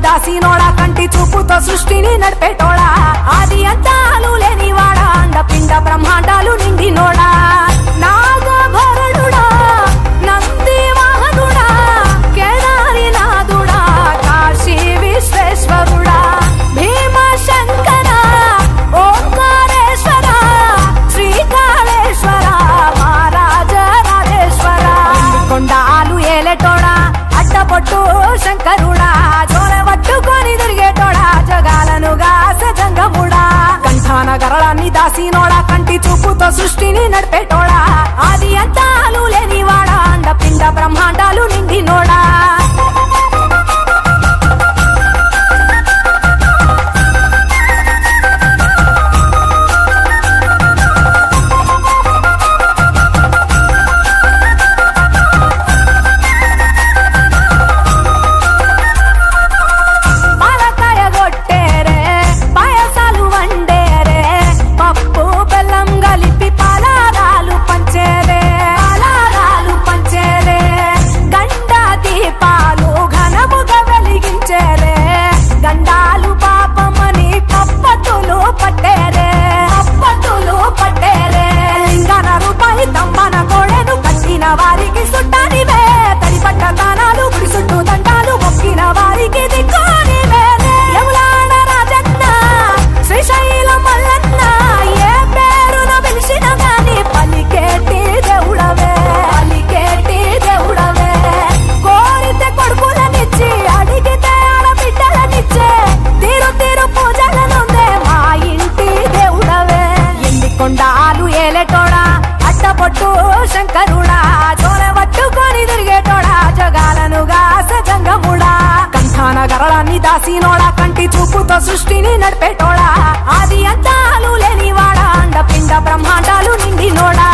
దాసినోడా కంటి చూపుతో సృష్టిని నడిపేటోడా ఆది అంతాలు లేనివాడా అండపిండ బ్రహ్మాండాలు నిండినోడా నాగభరణుడా నంది వాహనుడా కేదారి నాథుడా కాశీ విశ్వేశ్వరుడా భీమశంకర ఓంకారేశ్వర శ్రీకాళేశ్వర మహారాజ రాజేశ్వర కొండాలు ఏలేటోడా అడ్డపొట్టు శంకరుడా జోరె పట్టుకొని తిరిగేటోడా జగాలను గాస జంగముడా కంఠాన గరళాన్ని దాసినోడా కంటి చూపుతో సృష్టిని నడిపేటోడా ఆది అంతాలు లేనివాడా అండపిండ బ్రహ్మాండాలు నిండినోడా వారికి సుట్టానివే తడిపట్ట తానాలు గుడి చుట్టూ దండాలు మొక్కిన వారికి దిక్కునివే యములాడ రాజన్న శ్రీశైలం మల్లన్న ఏ పేరున పిలిచిన గాని పలికేటి దేవుడవే కోరితే కొడుకులనిచ్చి అడిగితే ఆడబిడ్డలనిచ్చే తీరు తీరు పూజలనుందే మా ఇంటి దేవుడవే ఎండి కొండాలు ఏలేటోడా అడ్డపొట్టు శంకరుడా జోరె పట్టుకొని తిరిగేటోడా జగాలను గాస జంగముడా కంఠాన గరళాన్ని దాసినోడా కంటి చూపుతో సృష్టిని నడిపేటోడా ఆది అంతాలు లేనివాడా అండపిండ బ్రహ్మాండాలు నిండినోడా